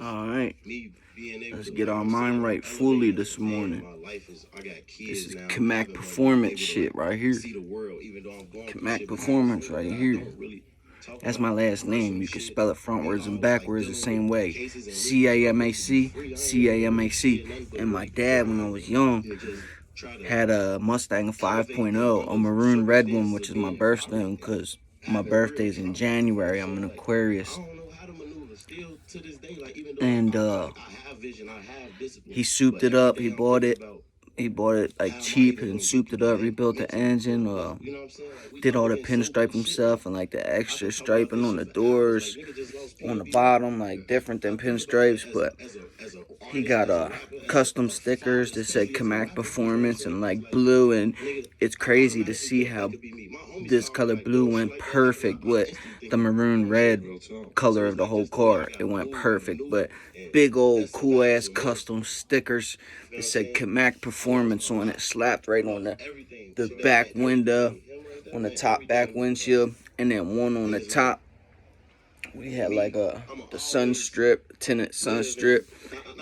Alright, let's get our mind right fully this morning. This is Kamak Performance shit right here. Kamak Performance right here. That's my last name. You can spell it frontwards and backwards the same way. C-A-M-A-C, C-A-M-A-C. And my dad, when I was young, had a Mustang 5.0, a maroon red one, which is my birthstone, because my birthday's in January. I'm an Aquarius. And he souped it up. He bought it like cheap and souped it up, rebuilt the engine, did all the pinstripe himself and like the extra striping on the doors, on the bottom, like different than pinstripes. But he got custom stickers that said Kamak Performance and like blue, and it's crazy to see how this color blue went perfect with the maroon red color of the whole car. It went perfect. But big old cool ass custom stickers that said Kamak Performance on it, slapped right on the back window, on the top back windshield, and then one on the top. We had like the sun strip, tinted sun strip,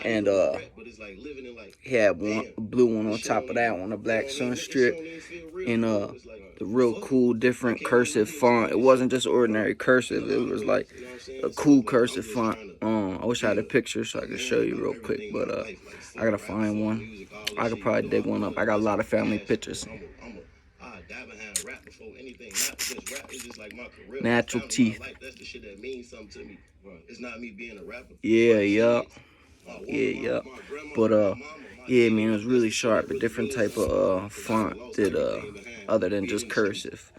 and he had one blue one on top of that one, a black sun strip, and the real cool different cursive font. It wasn't just ordinary cursive, it was like a cool cursive font. I wish I had a picture so I could show you real quick, but I gotta find one. I could probably dig one up. I got a lot of family pictures. Natural teeth. Yeah, yup. Yeah. But yeah, man, it was really sharp. A different type of font that other than just cursive.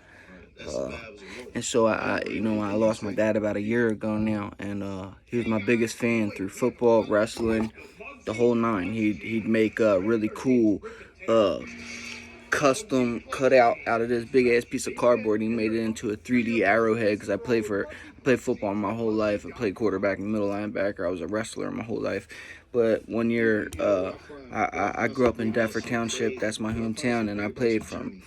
And so I lost my dad about a year ago now, and he was my biggest fan through football, wrestling, the whole nine. He'd make really cool custom cutout out of this big ass piece of cardboard. He made it into a 3D arrowhead because I played football my whole life. I played quarterback and middle linebacker. I was a wrestler my whole life. But one year, I grew up in Deptford Township. That's my hometown, and I played from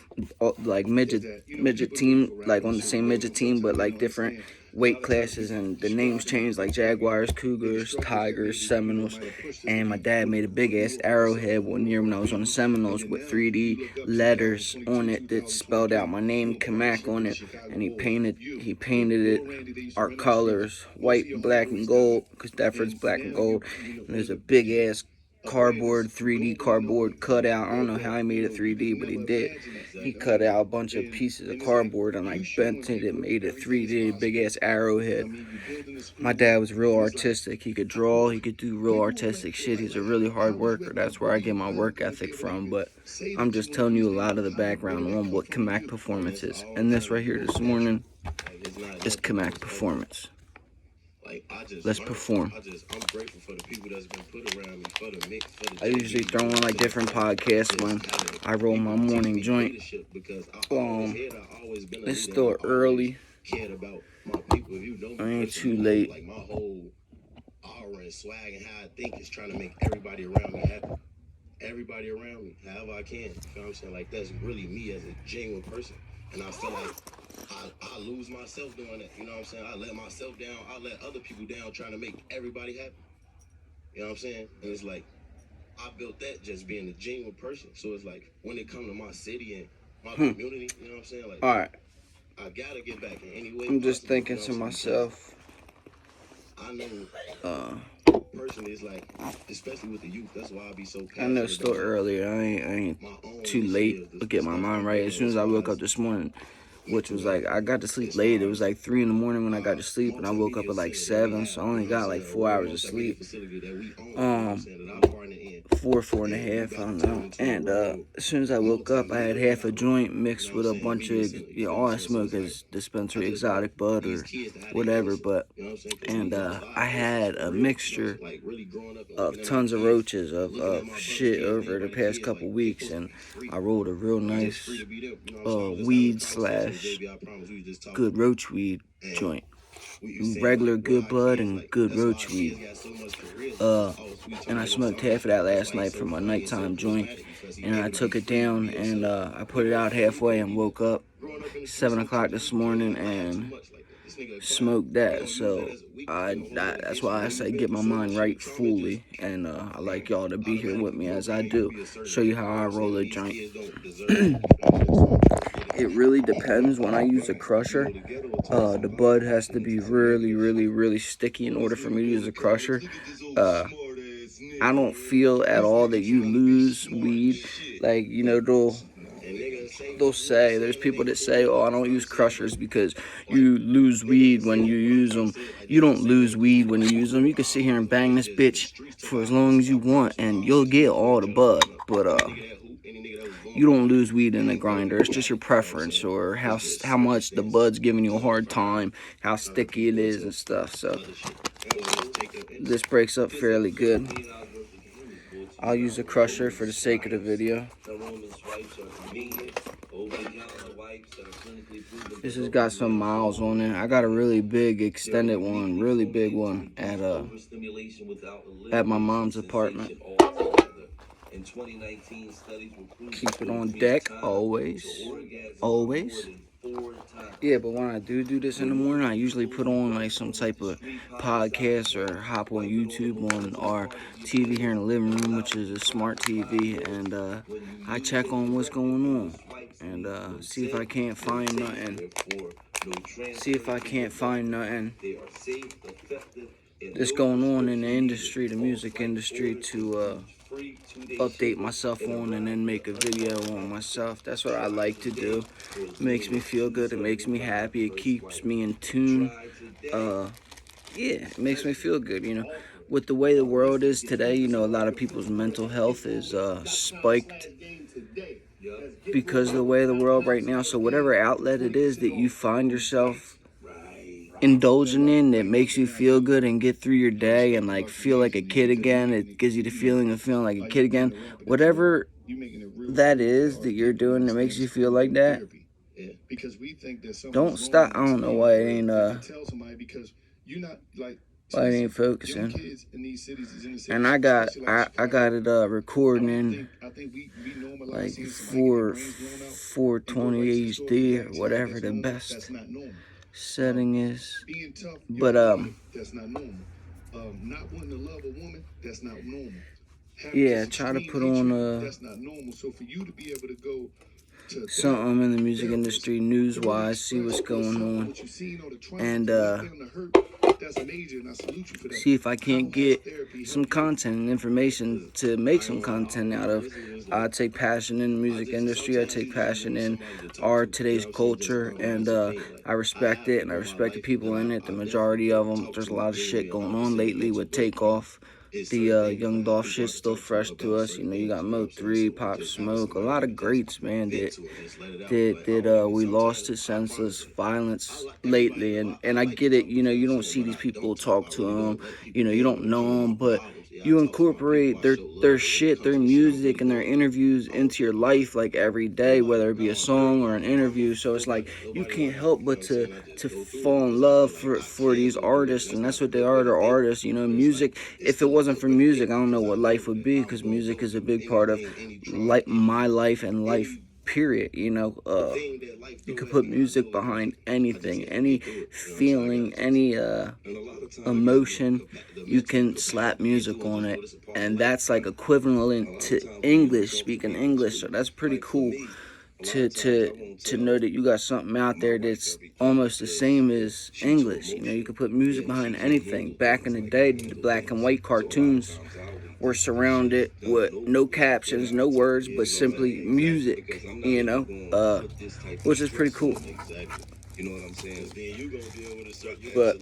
like midget team, like on the same midget team, but like different weight classes, and the names changed, like Jaguars, Cougars, Tigers, Seminoles. And my dad made a big ass arrowhead one year when I was on the Seminoles with 3D letters on it that spelled out my name, Kamak, on it, and he painted it our colors, white, black, and gold, because Deptford's black and gold. And there's a big ass cardboard, 3D cardboard cutout. I don't know how he made it 3D, but he did. He cut out a bunch of pieces of cardboard and like bent it and made a 3D big ass arrowhead. My dad was real artistic. He could draw, he could do real artistic shit. He's a really hard worker. That's where I get my work ethic from. But I'm just telling you a lot of the background on what Kamak Performance is. And this right here this morning is Kamak Performance. Let's perform. I usually throw on like different podcasts when I roll my morning joint. It's still early. I ain't too late. Swag and how I think is trying to make everybody around me happy. Everybody around me, however I can. You know what I'm saying? Like, that's really me as a genuine person. And I feel like I lose myself doing that. You know what I'm saying? I let myself down. I let other people down trying to make everybody happy. You know what I'm saying? And it's like, I built that just being a genuine person. So it's like, when it comes to my city and my community, you know what I'm saying? Like, all right, I gotta get back in any way. I'm just thinking to myself, I know personally, it's like, especially with the youth, that's why I be so passionate. I know it's still early. I ain't too late to get my mind right. As soon as I woke up this morning, which was like, I got to sleep late. It was like 3 in the morning when I got to sleep, and I woke up at like 7, so I only got like 4 hours of sleep. 4.5, I don't know. And as soon as I woke up, I had half a joint mixed with a bunch of, all I smoke is dispensary exotic bud or whatever, and I had a mixture of tons of roaches of shit over the past couple weeks, and I rolled a real nice weed slash good roach weed joint. Regular good bud and good roach weed. And I smoked half of that last night for my nighttime joint, and I took it down and I put it out halfway and woke up 7 o'clock this morning, and smoke that. So that's why I say get my mind right fully, and I like y'all to be here with me as I do, show you how I roll a joint. It really depends. When I use a crusher, the bud has to be really, really, really sticky in order for me to use a crusher. I don't feel at all that you lose weed. Like, you know, they'll say, there's people that say, oh, I don't use crushers because you lose weed when you use them. You don't lose weed when you use them. You can sit here and bang this bitch for as long as you want and you'll get all the bud. But you don't lose weed in the grinder. It's just your preference or how much the bud's giving you a hard time, how sticky it is and stuff. So this breaks up fairly good. I'll use a crusher for the sake of the video. This has got some miles on it. I got a really big extended one, really big one at my mom's apartment. Keep it on deck always, always. Yeah, but when I do this in the morning, I usually put on like some type of podcast or hop on YouTube on our TV here in the living room, which is a smart TV, and I check on what's going on and see if I can't find nothing. That's going on in the industry, the music industry, to update myself on and then make a video on myself. That's what I like to do. It makes me feel good. It makes me happy. It keeps me in tune. Yeah, it makes me feel good, you know. With the way the world is today, you know, a lot of people's mental health is spiked because of the way of the world right now. So whatever outlet it is that you find yourself indulging in that makes you feel good and get through your day and like feel like a kid again, it gives you the feeling of feeling like a kid again, whatever that is that you're doing that makes you feel like that, don't stop. I don't know why it ain't focusing. And I got it recording like 420 HD or whatever the best setting is. But yeah, try to put on something in the music industry news wise, see what's going on, and see if I can't get some content and information to make some content out of. I take passion in the music industry. I take passion in our today's culture, and I respect it, and I respect the people in it, the majority of them. There's a lot of shit going on lately with Takeoff. The Young Dolph shit's still fresh to us. You know, you got Mo 3, Pop Smoke, a lot of greats, man, that we lost to senseless violence lately. And I get it, you know, you don't see these people talk to them, you know, you don't know them, but you incorporate their shit, their music, and their interviews into your life like every day, whether it be a song or an interview. So it's like you can't help but to fall in love for these artists, and that's what they are. They're artists, you know. Music. If it wasn't for music, I don't know what life would be, because music is a big part of my life and life. Period. You know, you could put music behind anything, any feeling, any emotion. You can slap music on it, and that's like equivalent to English, speaking English. So that's pretty cool to know that you got something out there that's almost the same as English. You know, you could put music behind anything. Back in the day, the black and white cartoons were surrounded with no captions, no words, but simply music, you know, which is pretty cool. You know what I'm saying? But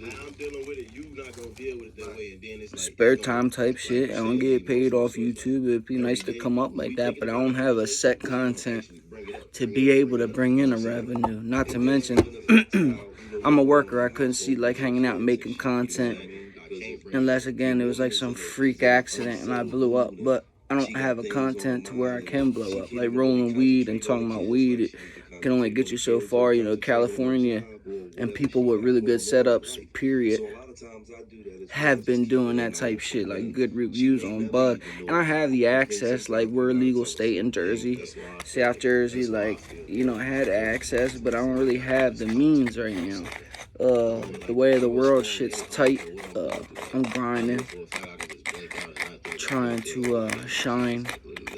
spare time type shit. I don't get paid off YouTube. It'd be nice to come up like that, but I don't have a set content to be able to bring in a revenue. Not to mention, I'm a worker. I couldn't see like hanging out making content unless, again, it was like some freak accident and I blew up. But I don't have a content to where I can blow up. Like rolling weed and talking about weed, it can only get you so far. You know, California and people with really good setups, period, have been doing that type shit, like good reviews on bud. And I have the access, like we're a legal state in Jersey, South Jersey, like, you know, I had access, but I don't really have the means right now. The way of the world shit's tight. I'm grinding, trying to shine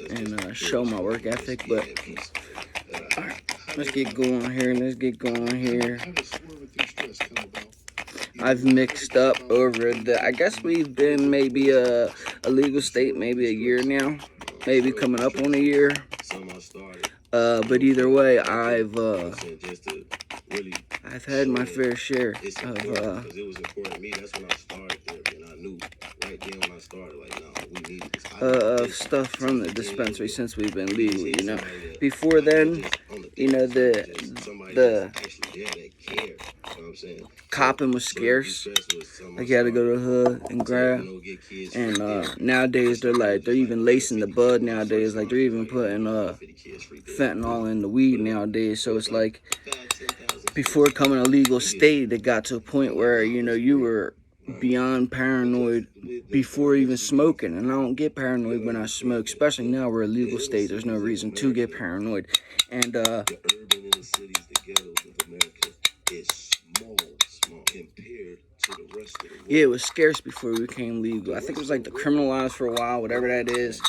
and show my work ethic. But alright, let's get going here. I've mixed up over I guess we've been maybe a legal state maybe a year now, maybe coming up on a year. But either way, I've had my fair share of stuff from the dispensary since we've been legal. You know, before then, you know, the copping was scarce. Like you had to go to the hood and grab. And nowadays they're even lacing the bud nowadays. Like they're even putting fentanyl in the weed nowadays. So it's like before coming a legal state, it got to a point where, you know, you were beyond paranoid before even smoking. And I don't get paranoid when I smoke, especially now we're a legal state. There's no reason to get paranoid. And yeah, it was scarce before we became legal. I think it was like decriminalized for a while, whatever that is.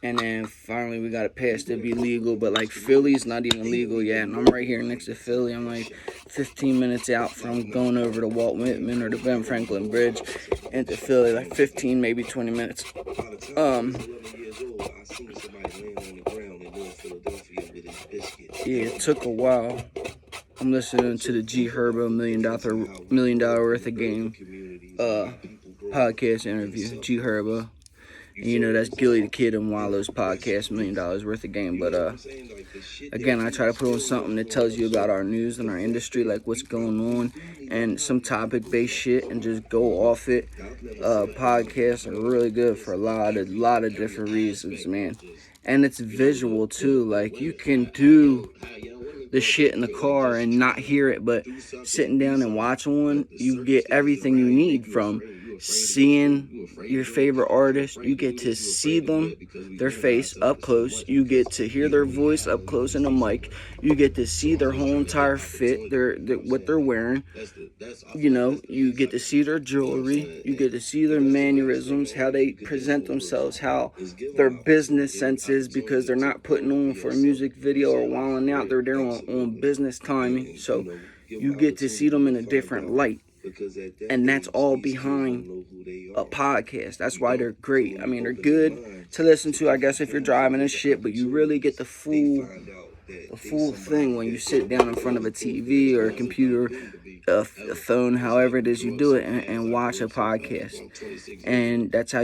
And then finally we got it passed to be legal. But like Philly's not even legal yet. And I'm right here next to Philly. I'm like 15 minutes out from going over to Walt Whitman or the Ben Franklin Bridge into Philly. Like 15, maybe 20 minutes. Yeah, it took a while. I'm listening to the G Herbo million dollar worth of game podcast interview. G Herbo. And you know, that's Gilly the Kid and Wallow's podcast, $1 million worth of game. But again, I try to put on something that tells you about our news and our industry, like what's going on, and some topic-based shit, and just go off it. Podcasts are really good for a lot of different reasons, man. And it's visual too. Like you can do the shit in the car and not hear it, but sitting down and watching one, you get everything you need from seeing your favorite artist. You get to see them, their face up close. You get to hear their voice up close in the mic. You get to see their whole entire fit, what they're wearing. You know, you get to see their jewelry. You get to see their mannerisms, how they present themselves, how their business sense is, because they're not putting on for a music video or wilding out. They're there on business timing. So you get to see them in a different light. And that's all behind a podcast. That's why they're great. I mean, they're good to listen to, I guess, if you're driving and shit, but you really get the full thing when you sit down in front of a TV or a computer, a phone, however it is you do it, and watch a podcast. And that's how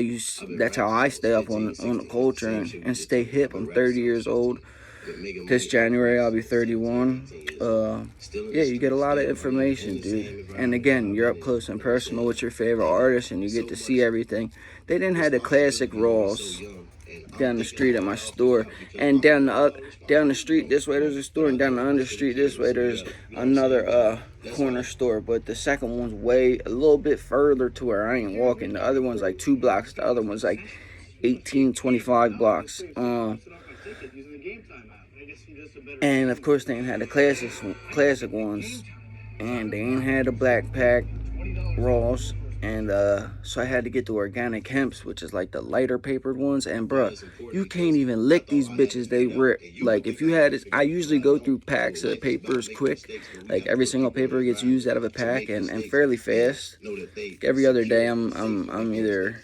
I stay up on the culture and stay hip. I'm 30 years old. This January I'll be 31. Yeah, you get a lot of information, dude. And again, you're up close and personal with your favorite artist, and you get to see everything. They didn't have the classic Raws down the street at my store, and down the street this way there's a store, and down the under street this way there's another corner store. But the second one's a little bit further to where I ain't walking. The other one's like 2 blocks. The other one's like 18, 25 blocks. And of course they ain't had the classic ones, and they ain't had the black pack Raws. And so I had to get the organic hemps, which is like the lighter papered ones. And bruh, you can't even lick these bitches. They rip. Like if you had it, I usually go through packs of papers quick. Like every single paper gets used out of a pack and fairly fast. Every other day I'm either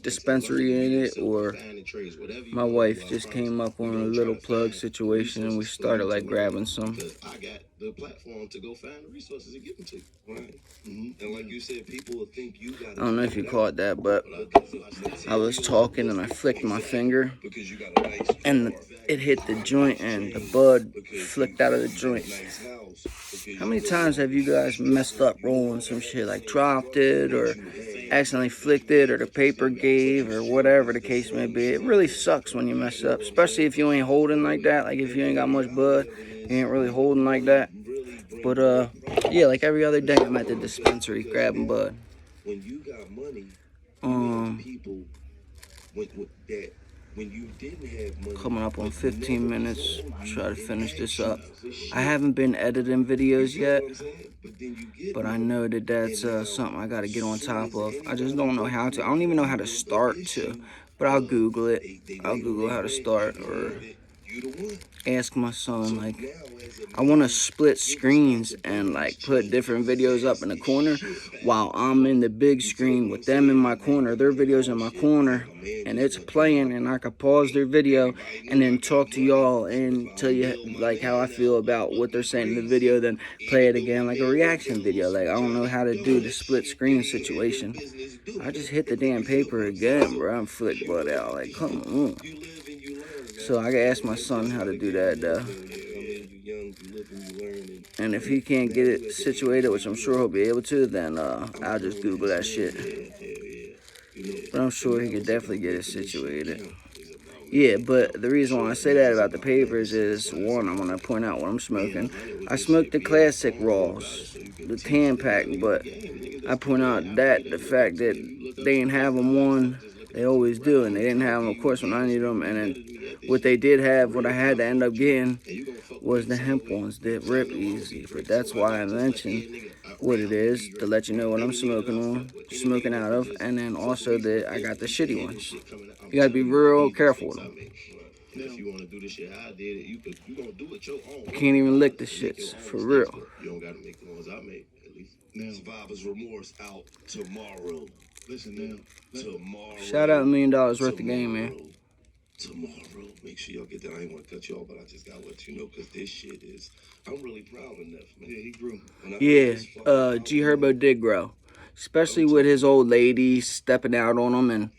dispensary in it, or my wife just came up on a little plug situation and we started like grabbing some. The platform to go find the resources and give them to you. Right? And like you said, people will think you got. I don't know if you caught that, but I was talking and I flicked my finger, and it hit the joint, and the bud flicked out of the joint. How many times have you guys messed up rolling some shit, like dropped it or accidentally flicked it, or the paper gave, or whatever the case may be? It really sucks when you mess up, especially if you ain't holding like that. Like if you ain't got much bud, you ain't really holding like that. But yeah, like every other day I'm at the dispensary grabbing bud. When you got money, people with that Coming up on 15 minutes. Try to finish this up. I haven't been editing videos yet, but I know that that's something I got to get on top of. I just don't know how to. I don't even know how to start to, but I'll Google it. I'll Google how to start, or ask my son. Like, I want to split screens and like put different videos up in the corner while I'm in the big screen with them in my corner, their videos in my corner, and it's playing, and I could pause their video and then talk to y'all and tell you like how I feel about what they're saying in the video, then play it again like a reaction video. Like, I don't know how to do the split screen situation. I just hit the damn paper again, bro. I'm flick butt out. Like, come on. So I gotta ask my son how to do that, though. And if he can't get it situated, which I'm sure he'll be able to, then I'll just Google that shit. But I'm sure he could definitely get it situated. Yeah, but the reason why I say that about the papers is, one, I want to point out what I'm smoking. I smoked the classic raws, the tan pack, but I point out that the fact that they didn't have them on, they always do, and they didn't have them, of course, when I need them. And then what they did have, what I had to end up getting, was the hemp ones that rip easy. But that's why I mentioned what it is, to let you know what I'm smoking out of, and then also that I got the shitty ones. You gotta be real careful with them. You can't even lick the shits, for real. You don't gotta make the ones I make, at least. Now, Survivor's Remorse out tomorrow. Listen now. Tomorrow. Shout out $1 million worth of game, man. Tomorrow. Make sure y'all get that. I ain't want to cut you off, but I just got to let you know, because this shit is, I'm really proud of Neff, man. Yeah, he grew. Yeah, G Herbo did grow. Especially with his old lady stepping out on him and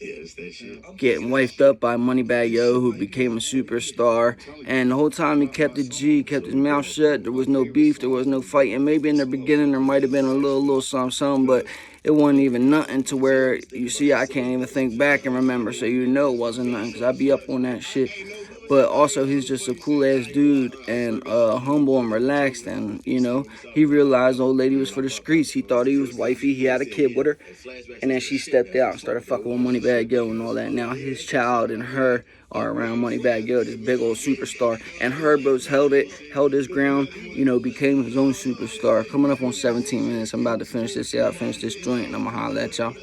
getting wifed up by Moneybag Yo, who became a superstar. And the whole time he kept it G, kept his mouth shut. There was no beef, there was no fighting. Maybe in the beginning there might have been a little something, but it wasn't even nothing to where, you see, I can't even think back and remember, so you know it wasn't nothing, because I be up on that shit. But also, he's just a cool-ass dude, and humble and relaxed, and, you know, he realized the old lady was for the streets. He thought he was wifey, he had a kid with her, and then she stepped out and started fucking with Moneybag Yo and all that. Now his child and her are around Moneybag Yo, this big old superstar, and Herbo's held his ground, you know, became his own superstar. Coming up on 17 minutes, I'm about to finish this out, finish this joint, and I'm gonna holler at y'all.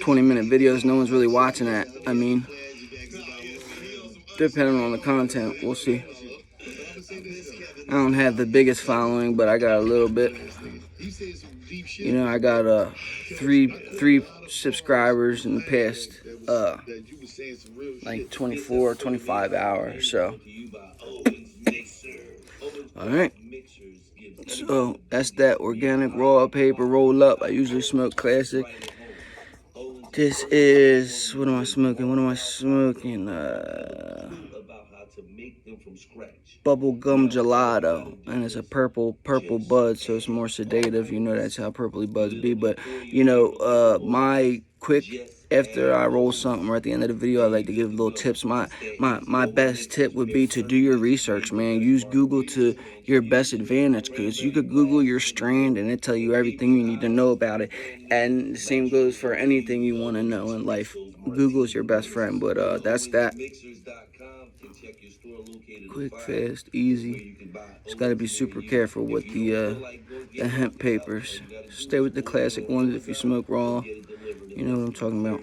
20-minute videos, no one's really watching that. I mean, depending on the content, we'll see. I don't have the biggest following, but I got a little bit. You know, I got three subscribers in the past like 24, 25 hours. So, all right. So that's that organic raw paper roll up. I usually smoke classic. This is, what am I smoking? Bubble gum gelato, and it's a purple bud, so it's more sedative. You know, that's how purpley buds be. But you know, my quick, after I roll something or at the end of the video, I like to give little tips. My best tip would be to do your research, man. Use Google to your best advantage, because you could Google your strand and it tell you everything you need to know about it. And the same goes for anything you want to know in life. Google's your best friend. But that's that. Quick, fast, easy. Just gotta be super careful with the hemp papers. Stay with the classic ones if you smoke raw. You know what I'm talking about.